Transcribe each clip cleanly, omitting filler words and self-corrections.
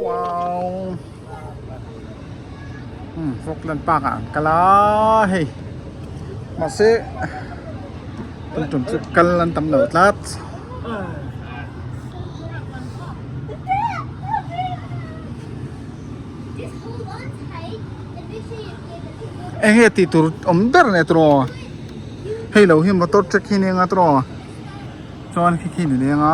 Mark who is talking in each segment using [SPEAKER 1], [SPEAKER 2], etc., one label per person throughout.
[SPEAKER 1] ว้าวฟกลันปากอ่ะกะลาเฮ้มาซิตุ่มๆกันลันตำเนิดลัดเอ้ยตีตัวอมเดอร์เนี่ยตัวเฮ้ยเราเห็นมาตัวจะขี้เนี่ยงตัวจวนขี้เนี่ยง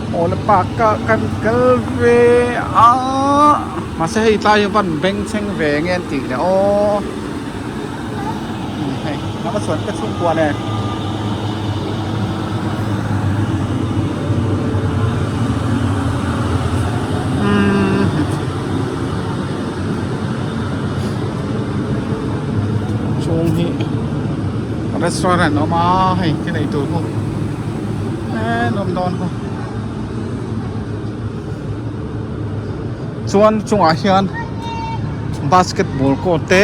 [SPEAKER 1] โอ้แล้วปากกันกันเวมาใช่ตายวันเบงเชงเวงเงี้ยตีเนี่ยโอ้เฮ้ยน้ำมันสวนก็ชุ่มตัวเนี่ยช่วงนี้ร้านอาหารออกมาให้ที่ไหนตัวพวกนมดอนพวกส่วนช่วงอาเซียนบาสเกตบอลโคเต้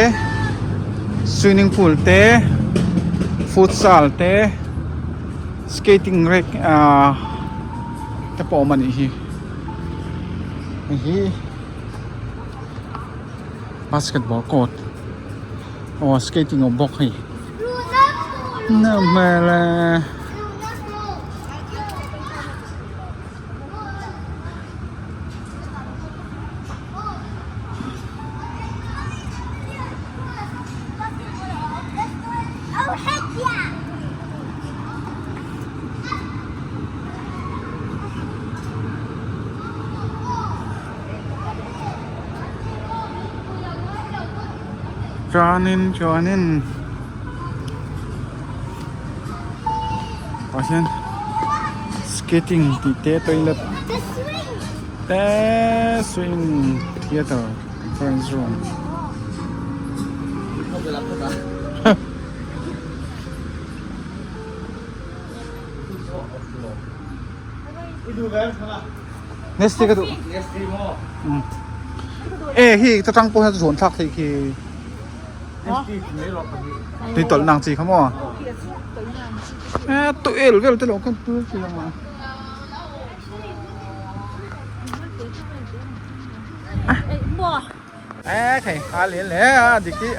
[SPEAKER 1] สวิมมิ่งพูลเต้ฟุตซอลเต้สเกตติ้งเรกแต่พอมันนี่บาสเกตบอลโคตโอ้สเกตติ้งอบกให้น่ามาละ Joanin Pasien skating di toilet the swing theater conference room Nesti ka tu Nesti mo hi ta tang po ha zon thak thei ki đi tuần nàng gì không à? Tụi em cái lỗ con tụi gì mà? Thầy liền lẽ gì kia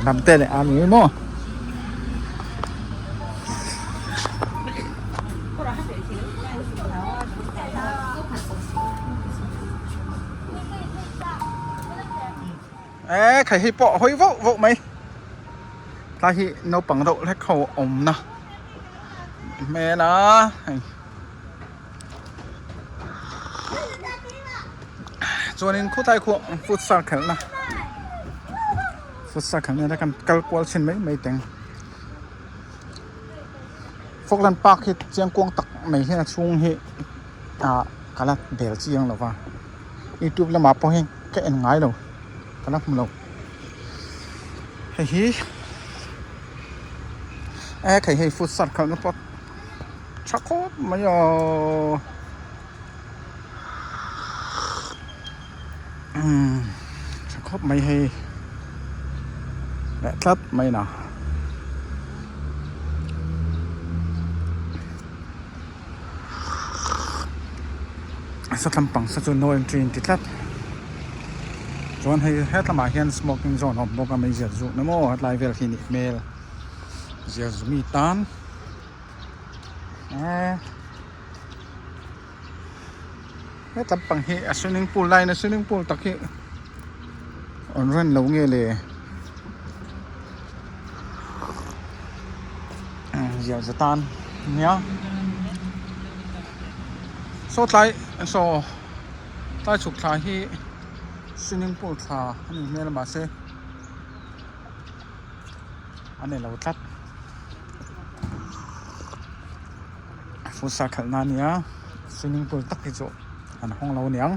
[SPEAKER 1] làm tên này mình mua khởi hi bỏ hối vỗ mày ta hi nấu bằng đậu lấy khẩu ống nè mẹ nó cho nên khu tay khu phút sa khẩn nè phút sa khẩn này đã cần cal qual trên mấy tiếng phúc lan park hi chiang quang tắc mấy hi là chung hi cả là để chiang là vào YouTube là mà po hi cái anh ngái đâu cái nắp lồng hay cái hay phút sạt không nó có chắc có mấy chắc có mấy hay đẹp lắm mấy nào sao làm bằng sao cho nồi truyền tít lắm John hay hết là mà hiện smoking zone học bốc cái gì dụ nó mua lại về khi mail gì dụ mi tan hết tập bằng hệ swimming pool này là swimming pool tắc hệ on run lâu nghe lệ gì dụ tan nhá số lại chụp lại hệ swimming pool thà anh nhìn nghe là mà xe anh này là một thắt phút sa khẩn nan nhá swimming pool tắc cái chỗ anh không lâu nhá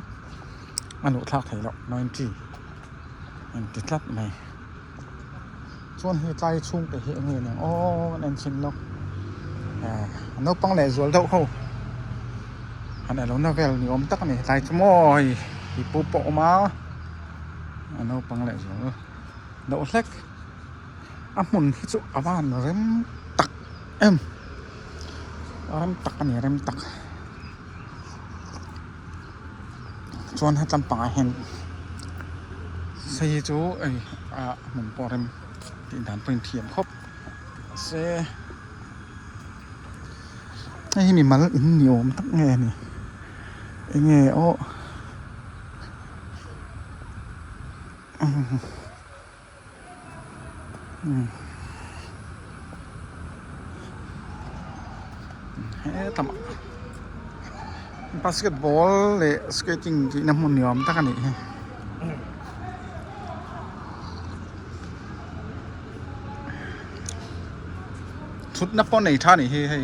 [SPEAKER 1] anh một thắt thấy lắm nói chi anh tít lắm này chuan hi tay chung cái hệ người này ô anh xin lắm nó băng lẻ rồi đâu không อันนั้นเราเนี่ยเวลนิยมตักนี่ไล่ชั่วโมงที่ปุ๊บปอมาอันนั้นปังเลยจ้ะเดี๋ยวเล็กอ่ะมุนที่สุดอ่ะบ้านเริ่มตักเริ่มตักอันนี้เริ่มตักชวนให้จำปังเห็นใส่จูไอ้เหมือนปอเริ่มติดด่านปืนเทียมครบเซ่ไอ้นี่มันอินนิยมตักไงนี่ไอ้ไงโอ้เฮ้ยทำบาสเกตบอลเลยสเกตติ้งที่น้ำมันนิยมตักอันนี้ชุดนับป้อนในท่านี่ให้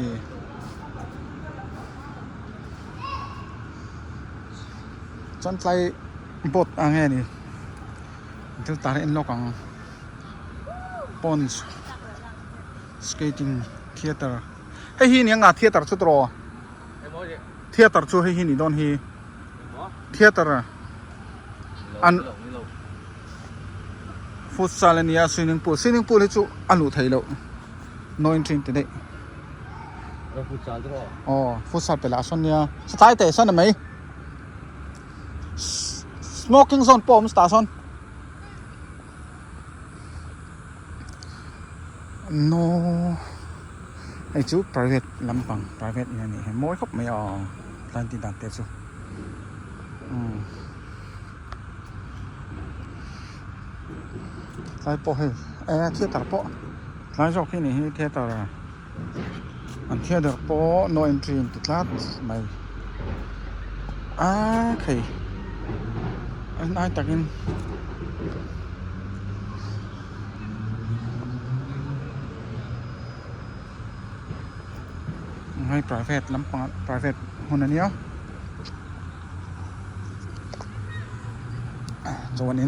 [SPEAKER 1] จนไปบทอะไรนี่ที่ตาเอ็นล็อกอังป้อนสเกตติ้งเทเตอร์ให้ฮีนี่งาเทเตอร์ชุดรอเทเตอร์ชุดให้ฮีนี่โดนฮีเทเตอร์อันฟุตซอลเนี่ยสวิมมิ่งพูลให้ชุดอันลุไทยแล้วน้อยจริงๆเลยฟุตซอลตัวอ๋อฟุตซอลเป็นละส่วนเนี่ยสไตล์เตะส่วนไหนsmoking zone ปอมสตาร์ซอน no ไอ้จู private ลำพัง private อย่างนี้มวยเขาไม่เอาร้านที่ดังเตะจูไอ้ปอให้เที่ยวตลาดปอร้านจอกที่นี่เที่ยวตลาดอันเที่ยวตลาดปอ no entry ติดลาดไม่โอเคอันนั้นตักินให้ private ลำพัง private คนนั้นเนี่ยจวนนี้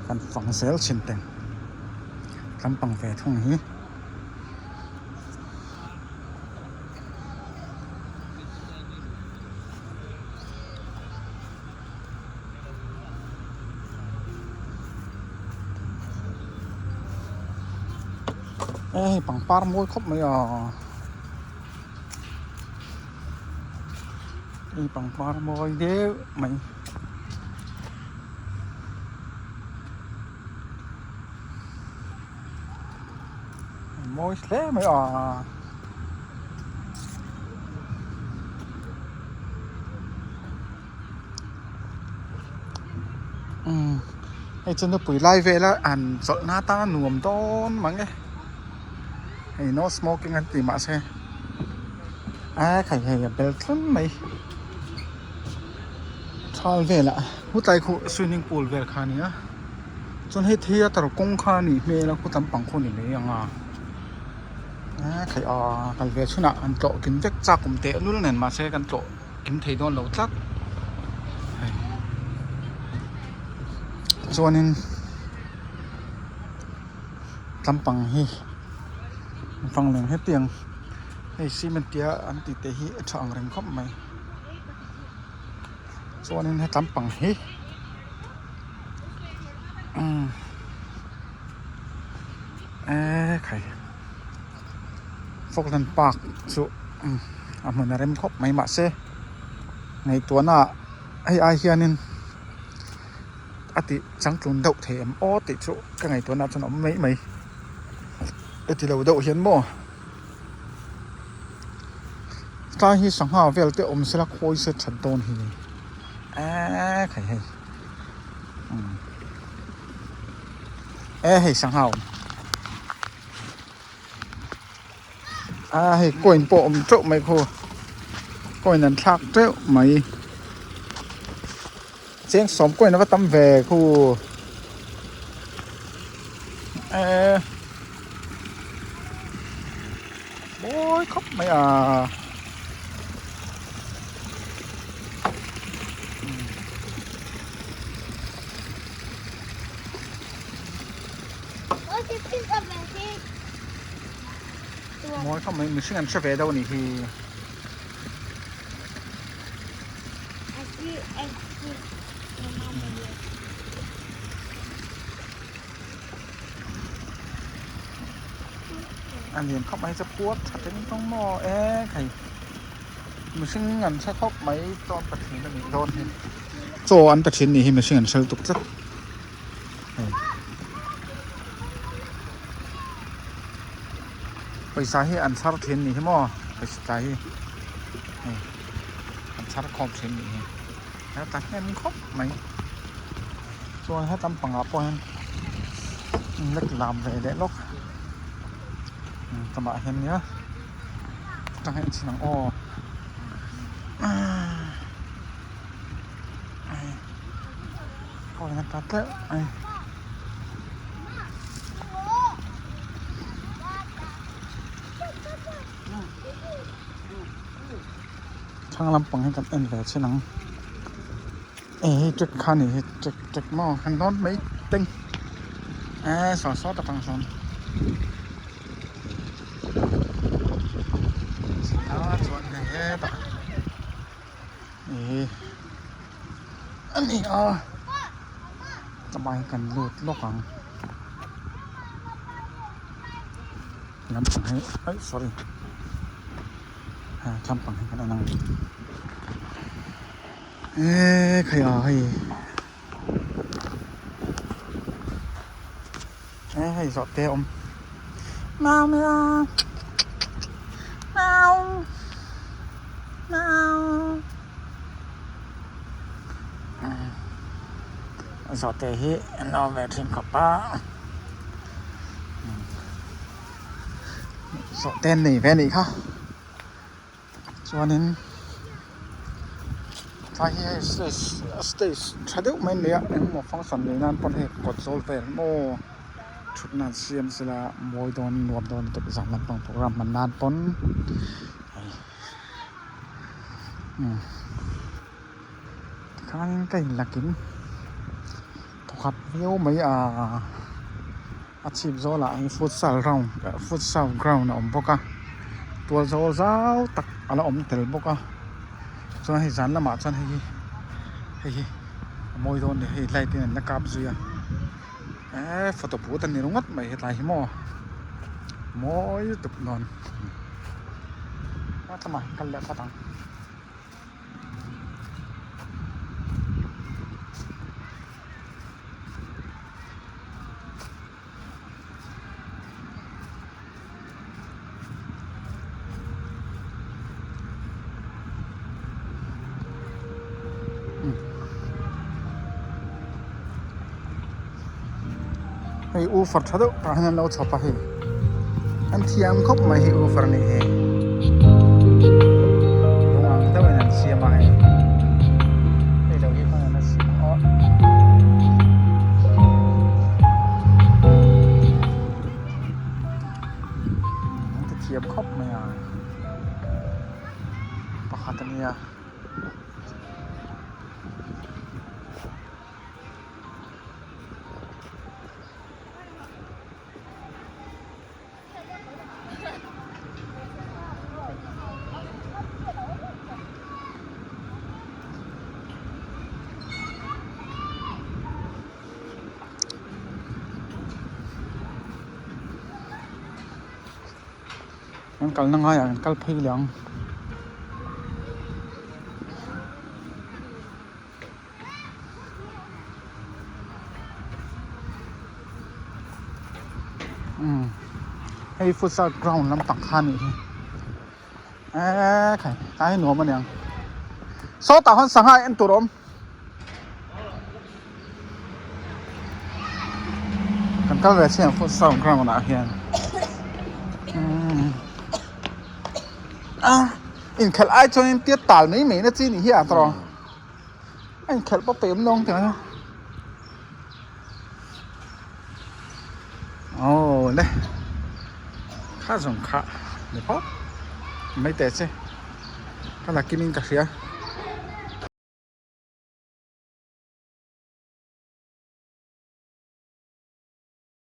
[SPEAKER 1] กันฝังเซลล์ชิ้นแต่งลำพังแฝดทุ่งนี้ปังปาร์มวยครบไหมปังปาร์มวยเด้อไหมมวยเล่ไหมไอ้จนตัวปุ๋ยไล่เวแล้วอ่านสดหน้าตาหนุ่มต้นมั้งไงไอ้ no smoking กันตีมาใช่ใครเบลต์ไหมชอบเวละผู้ใจคู่ swimming pool เวลคานี้จนให้เทียตระกงคานี่เมแล้วคู่ทำปังคนนี่เลยยังใครกันเวชนะอันโตกินจักจากกลุ่มเตะนู่นนั่นมาใช้กันโตกินเทโดนเราจักส่วนนึงทำปังให้ฟังเรื่องให้เตียงให้ซีเมนเตียอันติเตหิช่างเร่งครบไหมส่วนนึงให้ทำปังให้ใครฟอกลันปากสุเหมือนอะไรมันครบไหมมาเซ่ในตัวหน้าไอ้เฮียนินติจังจุนเดาเทียมติดชุก็ไงตัวนั้นจะน้องไม่ที่เราเดาเห็นบ่ถ้าฮีสังหาเวลเตอมสลักโอยเสร็จฉันโดนฮีใครให้สังหาให้ก้อยปอมโจไม่โคก้อยนั้นทักเจ้าไม่เสียงสมก้อยนะว่าตั้มแหวคู่โอ้ยครบไหม mỗi không mình sinh ăn sẽ về đâu nhỉ thì anh liền khóc mấy sắp cuốt thật đến trong mò cái mình sinh ăn sẽ khóc mấy con bạch hình là mình đôn thì cho ăn bạch hình thì mình sinh ăn sẽ tục rấtไปสาเหตุอันซาร์เทนนี่ใช่ไหมไปสาเหตุอันซาร์คอมเทนนี่แล้วตัดให้มันครบไหมส่วนให้ตำปังอ่ะพอเห็นเล็กลามเลยเด็ดล็อกตำบะเห็นเนี้ยตั้งให้ชิ้นหนังอ้อก็ยังตัดแล้วช่างลำปังให้กันเอ็นเลยใช่หนังจุดคันนี่จุดหม้อคันร้อนไม่ตึงสอดซอสตะปังซอนส่วนไหนต่ออันนี้สบายกันหลุดโลกของลำปังให้sorryทำปังให้กันนั่งใครให้สอดเตะอมแมวแมวแมวแมวสอดเตะให้นอนแบบทิ้งกับป้าสอดเต้นหนีแฟนอีกค่ะส่วนนี้ถ้าให้สเตย์ชาดูไม่เลี้ยงหมดฟังสันเลยนั่นปนเหตุกดโซลเฟนโมชุดนั้นเสียมสิละมวยโดนรวมโดนตัวสั่งลำปังโปรแกรมมันนานปนข้างใกล้หลักกินถูกขับเลี้ยวไม่อาชีพโซล่าฟุตซอลเราฟุตซอลกราวน์นะอมพกตัวโซลตักอะไรอมเตลพกส่วนให้สันละหมาดสันให้มวยโดนให้ไล่ที่นั่นละกับซุยฝตผูตันนี่รุ่งวัดไม่ให้ไล่หม้อมวยตุบนอนว่าทำไมกันแล้วก็ต้องให้อูฟัดทัดตาหันเราชอบไปอันที่อันคบมาให้อูฟัดนี่ลงอ่างเท่านั้นเสียมาให้เราที่มันนั่นเสียมันจะเทียบคบไหมปะขัดเนี่ยมันกัลนั่งให้กัลพี่เลี้ยงให้ฟุตซอลกราวน์ลำปังคันนี่ใครตายให้หนูมันยังโซ่ต่างคนสั่งให้อันตุรมกันก็เลยเสียฟุตซอลกราวน์นะเฮียนอินเขลไอจนเตี้ยตาลไม่เหม็นนะจีนี่เฮียตรออินเขลปะเป๋มลงถึงไหนโอ้เนี่ยข้าส่งข้าเดี๋ยวพอไม่เตะใช่ก็หลักกินอินกับเสีย